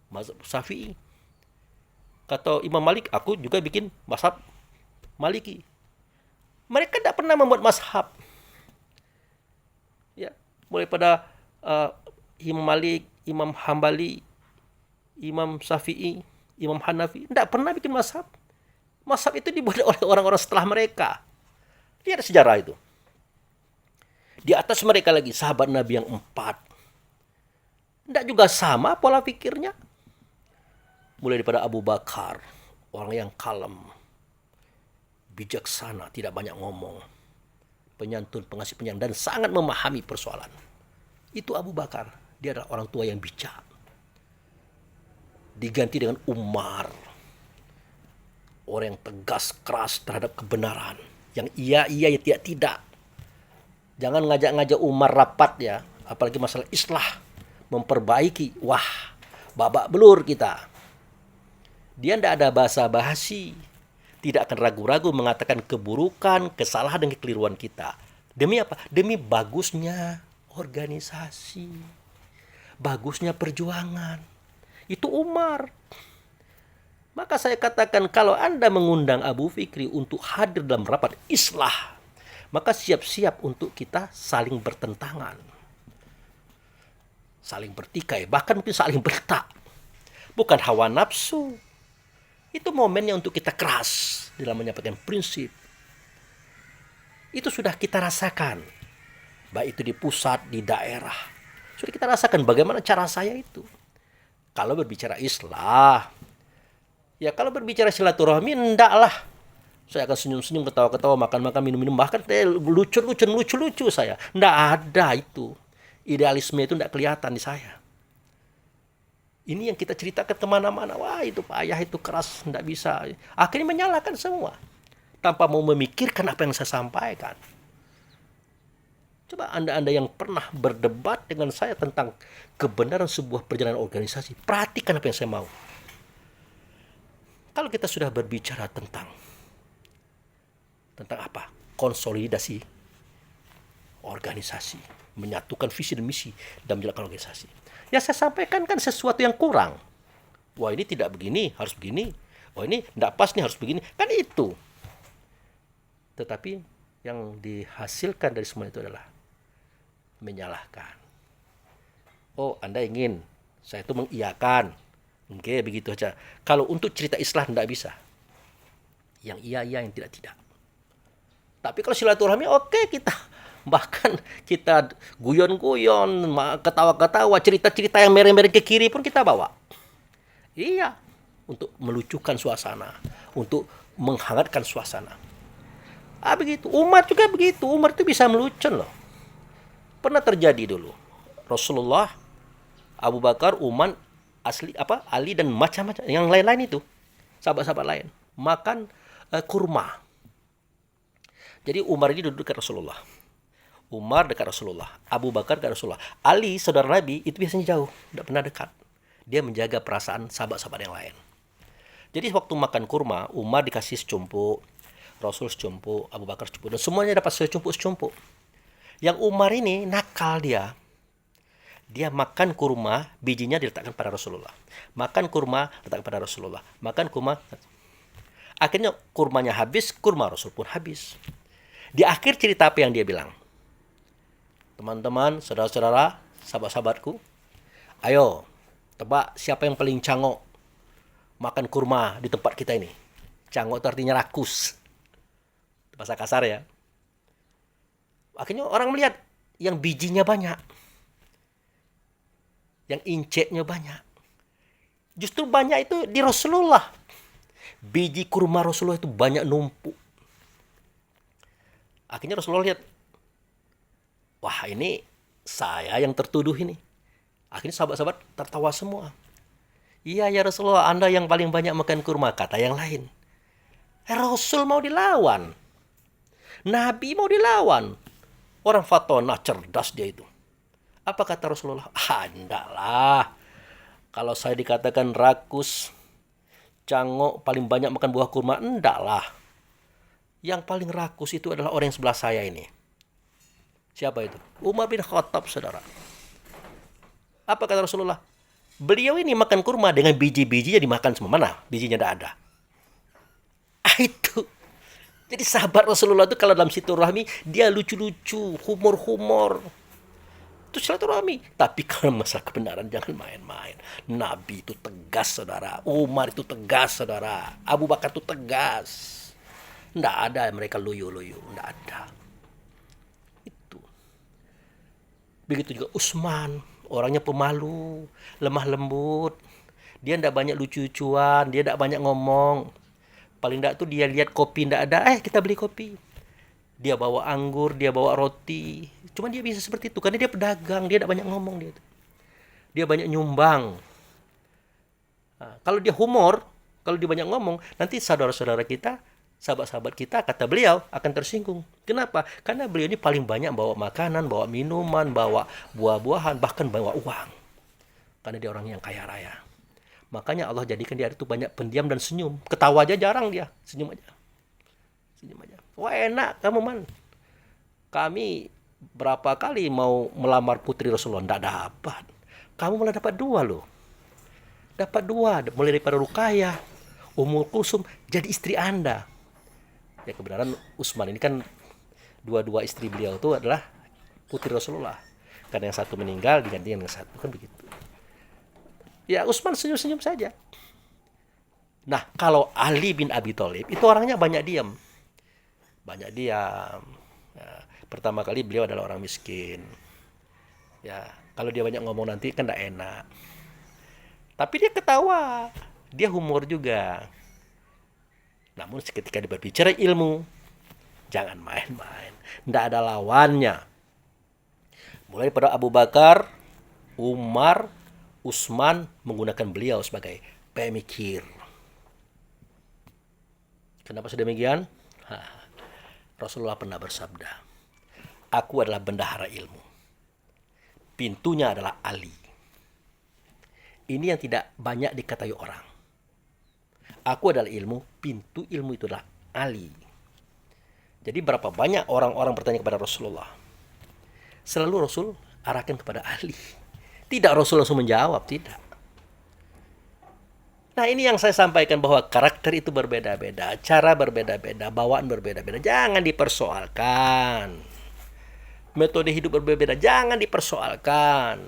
Mazhab Syafi'i. Kata Imam Malik, aku juga bikin mazhab Maliki. Mereka tidak pernah membuat mazhab. Ya, mulai pada Imam Malik, Imam Hambali, Imam Syafi'i, Imam Hanafi, tidak pernah bikin mazhab. Mazhab itu dibuat oleh orang-orang setelah mereka. Lihat sejarah itu. Di atas mereka lagi sahabat Nabi yang 4. Tidak juga sama pola pikirnya. Mulai daripada Abu Bakar, orang yang kalem, bijaksana, tidak banyak ngomong, penyantun, pengasih penyayang, dan sangat memahami persoalan. Itu Abu Bakar. Dia adalah orang tua yang bijak. Diganti dengan Umar, orang yang tegas, keras terhadap kebenaran. Yang iya, ya tidak. Jangan ngajak-ngajak Umar rapat ya, apalagi masalah islah, memperbaiki. Wah, babak belur kita. Dia tidak ada basa-basi, tidak akan ragu-ragu mengatakan keburukan, kesalahan, dan kekeliruan kita. Demi apa? Demi bagusnya organisasi, bagusnya perjuangan. Itu Umar. Maka saya katakan, kalau Anda mengundang Abu Fikri untuk hadir dalam rapat islah, maka siap-siap untuk kita saling bertentangan, saling bertikai, bahkan mungkin saling bertak. Bukan hawa nafsu. Itu momennya untuk kita keras dalam menyampaikan prinsip. Itu sudah kita rasakan. Baik itu di pusat, di daerah. Sudah kita rasakan bagaimana cara saya itu. Kalau berbicara islah, ya kalau berbicara silaturahmi, enggaklah. Saya akan senyum-senyum, ketawa-ketawa, makan-makan, minum-minum. Bahkan lucu-lucu saya. Enggak ada itu. Idealisme itu enggak kelihatan di saya. Ini yang kita ceritakan kemana-mana. Wah, itu payah, itu keras, tidak bisa. Akhirnya menyalahkan semua. Tanpa mau memikirkan apa yang saya sampaikan. Coba Anda yang pernah berdebat dengan saya tentang kebenaran sebuah perjalanan organisasi. Perhatikan apa yang saya mau. Kalau kita sudah berbicara tentang apa? Konsolidasi organisasi. Menyatukan visi dan misi dan menjalankan organisasi. Ya saya sampaikan kan sesuatu yang kurang. Wah, ini tidak begini, harus begini. Oh, ini tidak pas nih, harus begini. Kan itu. Tetapi yang dihasilkan dari semua itu adalah menyalahkan. Oh, Anda ingin saya itu mengiyakan. Oke, begitu saja. Kalau untuk cerita islah tidak bisa. Yang iya, yang tidak. Tapi kalau silaturahmi, oke, kita bahkan kita guyon-guyon, ketawa-ketawa, cerita-cerita yang mereng-mereng ke kiri pun kita bawa. Iya, untuk melucukan suasana, untuk menghangatkan suasana. Begitu. Umar juga begitu. Umar itu bisa melucon loh. Pernah terjadi dulu. Rasulullah, Abu Bakar, Umar, Ali dan macam-macam yang lain-lain itu, sahabat-sahabat lain makan kurma. Jadi Umar ini duduk dekat Rasulullah. Umar dekat Rasulullah, Abu Bakar dekat Rasulullah. Ali, saudara Nabi, itu biasanya jauh, tidak pernah dekat. Dia menjaga perasaan sahabat-sahabat yang lain. Jadi waktu makan kurma, Umar dikasih secumpuk, Rasul secumpuk, Abu Bakar secumpuk, dan semuanya dapat secumpuk-secumpuk. Yang Umar ini nakal dia. Dia makan kurma, bijinya diletakkan pada Rasulullah. Makan kurma, letakkan pada Rasulullah. Makan kurma. Akhirnya kurmanya habis, kurma Rasul pun habis. Di akhir cerita apa yang dia bilang? Teman-teman, saudara-saudara, sahabat-sahabatku, ayo, tebak siapa yang paling cangok makan kurma di tempat kita ini. Cangok itu artinya rakus. Bahasa kasar ya. Akhirnya orang melihat yang bijinya banyak. Yang inceknya banyak. Justru banyak itu di Rasulullah. Biji kurma Rasulullah itu banyak numpuk. Akhirnya Rasulullah lihat, wah ini saya yang tertuduh ini. Akhirnya sahabat-sahabat tertawa semua. Iya ya Rasulullah, Anda yang paling banyak makan kurma, kata yang lain. Rasul mau dilawan. Nabi mau dilawan. Orang fatona cerdas dia itu. Apa kata Rasulullah? Enggak lah. Kalau saya dikatakan rakus, cangok, paling banyak makan buah kurma, enggak lah. Yang paling rakus itu adalah orang yang sebelah saya ini. Siapa itu? Umar bin Khattab, saudara. Apa kata Rasulullah? Beliau ini makan kurma dengan biji-bijinya dimakan semua. Mana? Bijinya tidak ada. Itu. Jadi sahabat Rasulullah itu kalau dalam silaturahmi, dia lucu-lucu, humor-humor. Itu silaturahmi. Tapi kalau masalah kebenaran, jangan main-main. Nabi itu tegas, saudara. Umar itu tegas, saudara. Abu Bakar itu tegas. Tidak ada mereka loyo-loyo. Tidak ada. Itu. Begitu juga Utsman. Orangnya pemalu, lemah lembut. Dia tidak banyak lucu-lucuan, dia tidak banyak ngomong. Paling tidak tuh dia lihat kopi tidak ada, kita beli kopi. Dia bawa anggur, dia bawa roti. Cuma dia bisa seperti itu karena dia pedagang, dia tidak banyak ngomong dia. Dia banyak nyumbang. Nah, kalau dia humor, kalau dia banyak ngomong, nanti saudara-saudara kita, sahabat-sahabat kita, kata beliau, akan tersinggung. Kenapa? Karena beliau ini paling banyak bawa makanan, bawa minuman, bawa buah-buahan, bahkan bawa uang. Karena dia orang yang kaya raya. Makanya Allah jadikan dia itu banyak pendiam dan senyum. Ketawa aja jarang dia, senyum aja. Senyum aja. Wah enak kamu man. Kami berapa kali mau melamar putri Rasulullah, tidak dapat. Kamu malah dapat 2 loh. Dapat 2, mulai daripada Ruqayyah, Ummul Kulsum, jadi istri Anda. Ya kebenaran Utsman ini kan dua istri beliau itu adalah putri Rasulullah. Karena yang satu meninggal diganti dengan satu, kan begitu. Ya Utsman senyum-senyum saja. Nah kalau Ali bin Abi Thalib itu orangnya banyak diam. Banyak diam. Ya, pertama kali beliau adalah orang miskin. Ya kalau dia banyak ngomong nanti kan tidak enak. Tapi dia ketawa. Dia humor juga. Namun ketika dia berbicara ilmu, jangan main-main. Tidak ada lawannya. Mulai pada Abu Bakar, Umar, Utsman menggunakan beliau sebagai pemikir. Kenapa sedemikian? Rasulullah pernah bersabda, aku adalah bendahara ilmu. Pintunya adalah Ali. Ini yang tidak banyak diketahui orang. Aku adalah ilmu, pintu ilmu itu adalah Ali. Jadi berapa banyak orang-orang bertanya kepada Rasulullah. Selalu Rasul arahkan kepada Ali. Tidak Rasul langsung menjawab, tidak. Nah ini yang saya sampaikan bahwa karakter itu berbeda-beda. Cara berbeda-beda, bawaan berbeda-beda. Jangan dipersoalkan. Metode hidup berbeda, jangan dipersoalkan.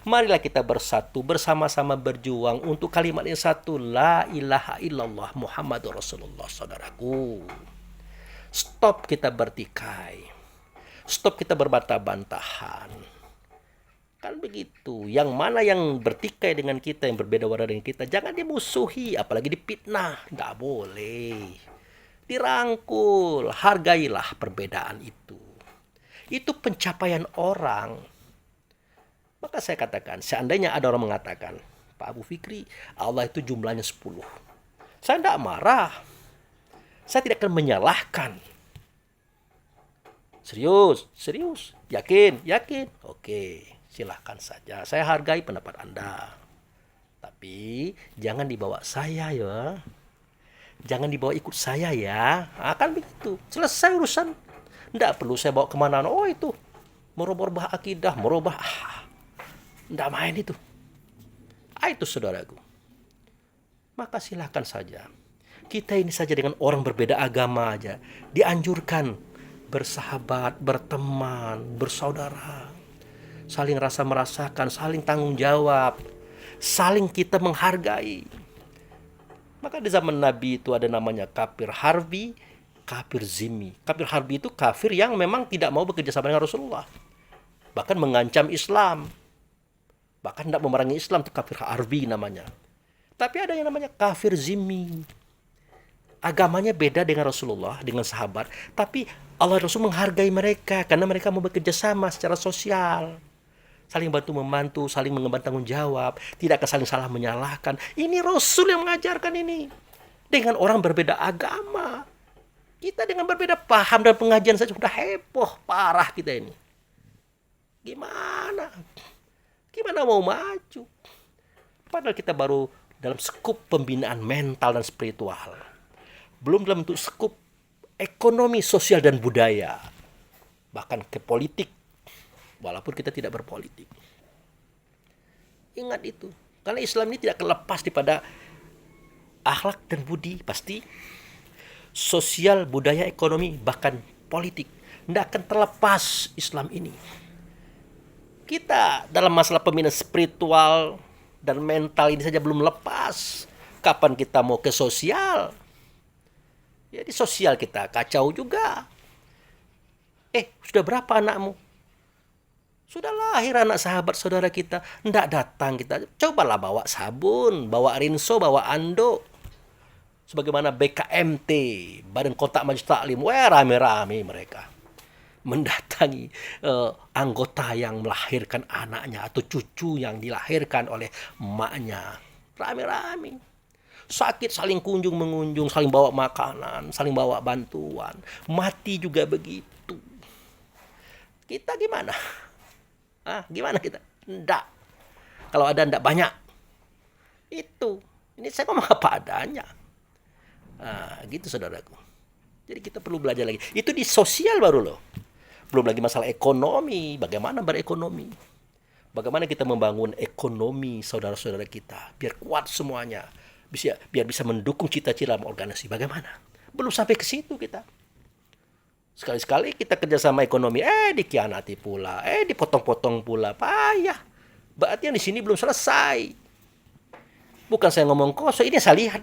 Marilah kita bersatu, bersama-sama berjuang untuk kalimat yang satu. La ilaha illallah Muhammadur Rasulullah, saudaraku. Stop kita bertikai. Stop kita berbantah-bantahan. Kan begitu. Yang mana yang bertikai dengan kita, yang berbeda warna dengan kita, jangan dimusuhi, apalagi dipitnah. Nggak boleh. Dirangkul, hargailah perbedaan itu. Itu pencapaian orang. Maka saya katakan, seandainya ada orang mengatakan, Pak Abu Fikri, Allah itu jumlahnya 10. Saya tidak marah. Saya tidak akan menyalahkan. Serius, serius. Yakin, yakin. Oke, silahkan saja. Saya hargai pendapat Anda. Tapi jangan dibawa saya ya. Jangan dibawa ikut saya ya. Akan begitu. Selesai urusan. Tidak perlu saya bawa kemana. Oh itu. Merubah akidah, merubah. Tidak main itu. Itu saudaraku. Maka silahkan saja. Kita ini saja dengan orang berbeda agama aja. Dianjurkan bersahabat, berteman, bersaudara. Saling rasa merasakan, saling tanggung jawab. Saling kita menghargai. Maka di zaman Nabi itu ada namanya kafir harbi, kafir zimmi. Kafir harbi itu kafir yang memang tidak mau bekerja sama dengan Rasulullah. Bahkan mengancam Islam. Bahkan tidak memerangi Islam, itu kafir harbi namanya. Tapi ada yang namanya kafir zimmi. Agamanya beda dengan Rasulullah, dengan sahabat. Tapi Allah Rasul menghargai mereka karena mereka mau bekerja sama secara sosial. Saling bantu-membantu, saling mengemban tanggung jawab. Tidak akan saling salah menyalahkan. Ini Rasul yang mengajarkan ini. Dengan orang berbeda agama. Kita dengan berbeda paham dan pengajian saja sudah heboh, parah kita ini. Gimana? Gimana mau maju? Padahal kita baru dalam skup pembinaan mental dan spiritual. Belum dalam bentuk skup ekonomi, sosial, dan budaya. Bahkan ke politik, walaupun kita tidak berpolitik. Ingat itu. Karena Islam ini tidak terlepas daripada akhlak dan budi, pasti. Sosial, budaya, ekonomi, bahkan politik. Tidak akan terlepas Islam ini. Kita dalam masalah pembinaan spiritual dan mental ini saja belum lepas. Kapan kita mau ke sosial? Jadi sosial kita kacau juga. Sudah berapa anakmu? Sudah lahir anak sahabat saudara kita. Nggak datang kita. Cobalah bawa sabun, bawa rinso, bawa anduk. Sebagaimana BKMT, Badan Kontak Majelis Taklim. Rame-rame mereka mendatangi anggota yang melahirkan anaknya atau cucu yang dilahirkan oleh emaknya. Rame-rame. Sakit saling kunjung mengunjung, saling bawa makanan, saling bawa bantuan. Mati juga begitu. Kita gimana? Gimana kita? Ndak. Kalau ada ndak banyak. Itu. Ini saya ngomong apa adanya. Gitu saudaraku. Jadi kita perlu belajar lagi. Itu di sosial baru loh. Belum lagi masalah ekonomi. Bagaimana berekonomi? Bagaimana kita membangun ekonomi saudara-saudara kita. Biar kuat semuanya. Biar bisa mendukung cita-cita organisasi. Bagaimana? Belum sampai ke situ kita. Sekali-sekali kita kerjasama ekonomi, dikhianati pula, dipotong-potong pula, payah. Berarti yang di sini belum selesai. Bukan saya ngomong kosong, ini saya lihat.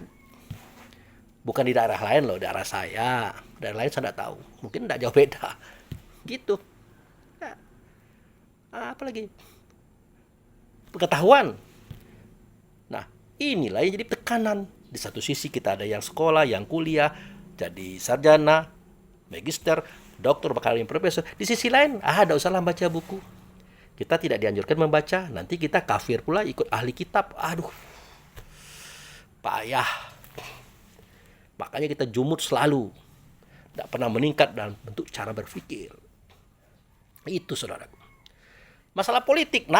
Bukan di daerah lain loh, daerah saya. Daerah lain saya tidak tahu, mungkin tidak jauh beda. Gitu. Apa lagi? Pengetahuan. Nah, inilah yang jadi tekanan. Di satu sisi kita ada yang sekolah, yang kuliah, jadi sarjana, magister, doktor, bakal yang profesor. Di sisi lain, tidak usahlah baca buku. Kita tidak dianjurkan membaca. Nanti kita kafir pula, ikut ahli kitab. Aduh, payah. Makanya kita jumut selalu. Tidak pernah meningkat dalam bentuk cara berpikir. Itu saudaraku. Masalah politik,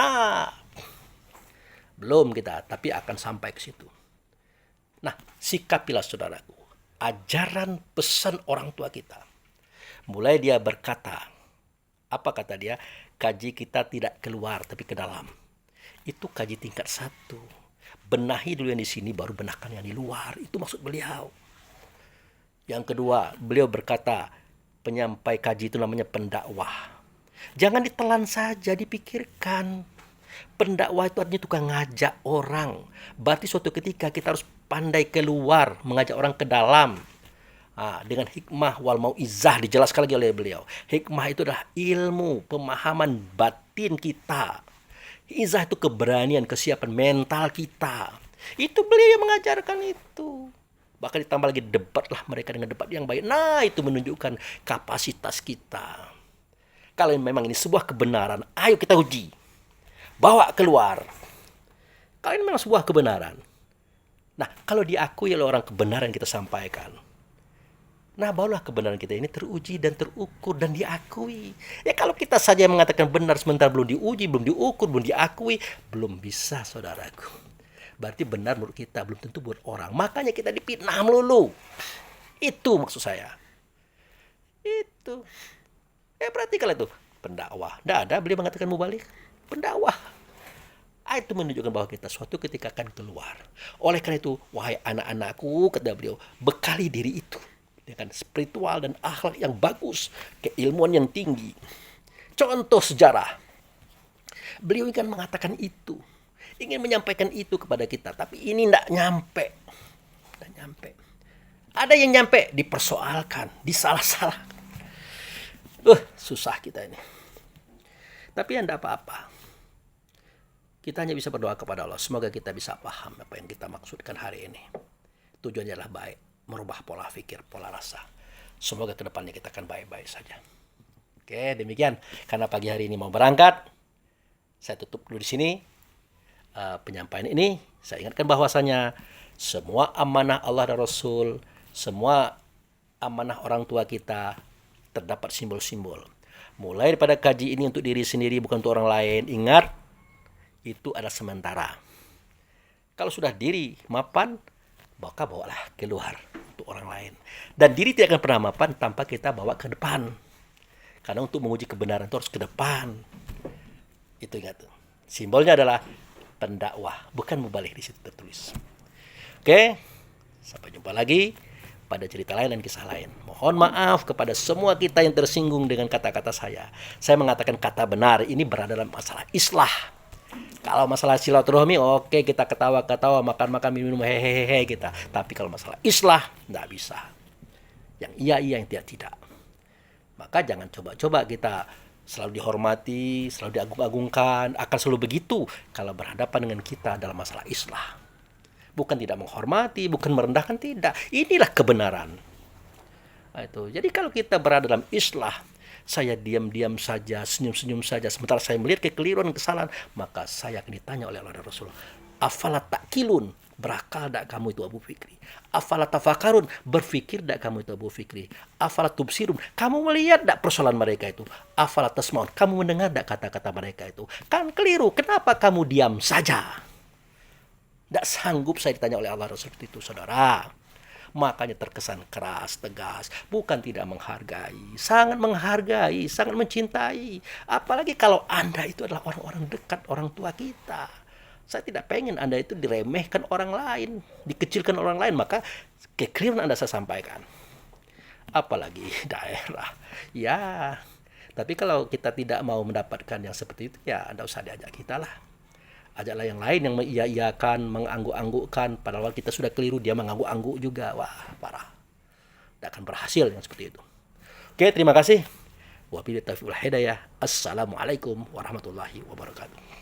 belum kita, tapi akan sampai ke situ. Nah, sikapilah saudaraku. Ajaran pesan orang tua kita. Mulai dia berkata, apa kata dia? Kaji kita tidak keluar tapi ke dalam. Itu kaji tingkat 1. Benahi dulu yang di sini baru benahkan yang di luar. Itu maksud beliau. Yang kedua, beliau berkata, penyampai kaji itu namanya pendakwah. Jangan ditelan saja, dipikirkan. Pendakwah itu artinya tukang ngajak orang. Berarti suatu ketika kita harus pandai keluar, mengajak orang ke dalam. Dengan hikmah wal mau'izah dijelaskan lagi oleh beliau. Hikmah itu adalah ilmu, pemahaman batin kita. Izah itu keberanian, kesiapan mental kita. Itu beliau yang mengajarkan itu. Bahkan ditambah lagi debatlah mereka dengan debat yang baik. Nah, itu menunjukkan kapasitas kita. Kalau memang ini sebuah kebenaran, ayo kita uji. Bawa keluar. Kalau ini memang sebuah kebenaran. Nah, kalau diakui oleh orang kebenaran kita sampaikan. Nah, barulah kebenaran kita ini teruji dan terukur dan diakui. Ya kalau kita saja mengatakan benar sementara belum diuji, belum diukur, belum diakui, belum bisa saudaraku. Berarti benar menurut kita, belum tentu buat orang. Makanya kita dipitnah melulu. Itu maksud saya. Itu. Berarti kalau itu pendakwah. Tidak ada beliau mengatakan mubalik. Pendakwah. Itu menunjukkan bahwa kita suatu ketika akan keluar. Oleh karena itu, wahai anak-anakku, kata beliau, bekali diri itu dengan spiritual dan akhlak yang bagus, keilmuan yang tinggi. Contoh sejarah. Beliau ingin mengatakan itu. Ingin menyampaikan itu kepada kita. Tapi ini tidak nyampe. Tidak nyampe. Ada yang nyampe, dipersoalkan, disalah-salahkan. Susah kita ini. Tapi tidak apa-apa. Kita hanya bisa berdoa kepada Allah. Semoga kita bisa paham apa yang kita maksudkan hari ini. Tujuannya adalah baik. Merubah pola pikir, pola rasa. Semoga kedepannya kita akan baik-baik saja. Oke, demikian. Karena pagi hari ini mau berangkat, saya tutup dulu di sini penyampaian ini. Saya ingatkan bahwasanya semua amanah Allah dan Rasul, semua amanah orang tua kita terdapat simbol-simbol. Mulai daripada kaji ini untuk diri sendiri, bukan untuk orang lain. Ingat, itu adalah sementara. Kalau sudah diri mapan, maka bawalah keluar untuk orang lain. Dan diri tidak akan pernah mapan tanpa kita bawa ke depan. Karena untuk menguji kebenaran itu harus ke depan. Itu ingat. Simbolnya adalah pendakwah, bukan mubalik di situ tertulis. Oke, sampai jumpa lagi pada cerita lain dan kisah lain. Mohon maaf kepada semua kita yang tersinggung dengan kata-kata saya. Saya mengatakan kata benar, ini berada dalam masalah islah. Kalau masalah silaturahmi, oke, kita ketawa-ketawa, makan-makan, minum-minum, hehehe kita. Tapi kalau masalah islah, tidak bisa. Yang iya, yang tidak. Maka jangan coba-coba kita selalu dihormati, selalu diagung-agungkan, akan selalu begitu kalau berhadapan dengan kita dalam masalah islah. Bukan tidak menghormati, bukan merendahkan, tidak. Inilah kebenaran. Nah, itu. Jadi kalau kita berada dalam islah, saya diam-diam saja, senyum-senyum saja, sementara saya melihat kekeliruan dan kesalahan, maka saya akan ditanya oleh Allah dan Rasul, afala ta'kilun, berakal tak kamu itu Abu Fikri? Afala tafakarun, berfikir tak kamu itu Abu Fikri? Afala tubsirun, kamu melihat tak persoalan mereka itu? Afala tasmaun, kamu mendengar tak kata-kata mereka itu? Kan keliru, kenapa kamu diam saja? Tidak sanggup saya ditanya oleh Allah Rasul seperti itu, saudara. Makanya terkesan keras, tegas, bukan tidak menghargai, sangat menghargai, sangat mencintai. Apalagi kalau Anda itu adalah orang-orang dekat, orang tua kita. Saya tidak pengen Anda itu diremehkan orang lain, dikecilkan orang lain, maka kekeliruan Anda saya sampaikan. Apalagi daerah. Ya, tapi kalau kita tidak mau mendapatkan yang seperti itu, ya Anda usah diajak kita lah. Ajaklah yang lain yang mengiya-iyakan, mengangguk-anggukkan, padahal kita sudah keliru, dia mengangguk-angguk juga. Wah, parah. Tidak akan berhasil yang seperti itu. Oke, terima kasih. Wabillahi taufiq wal hidayah. Assalamualaikum warahmatullahi wabarakatuh.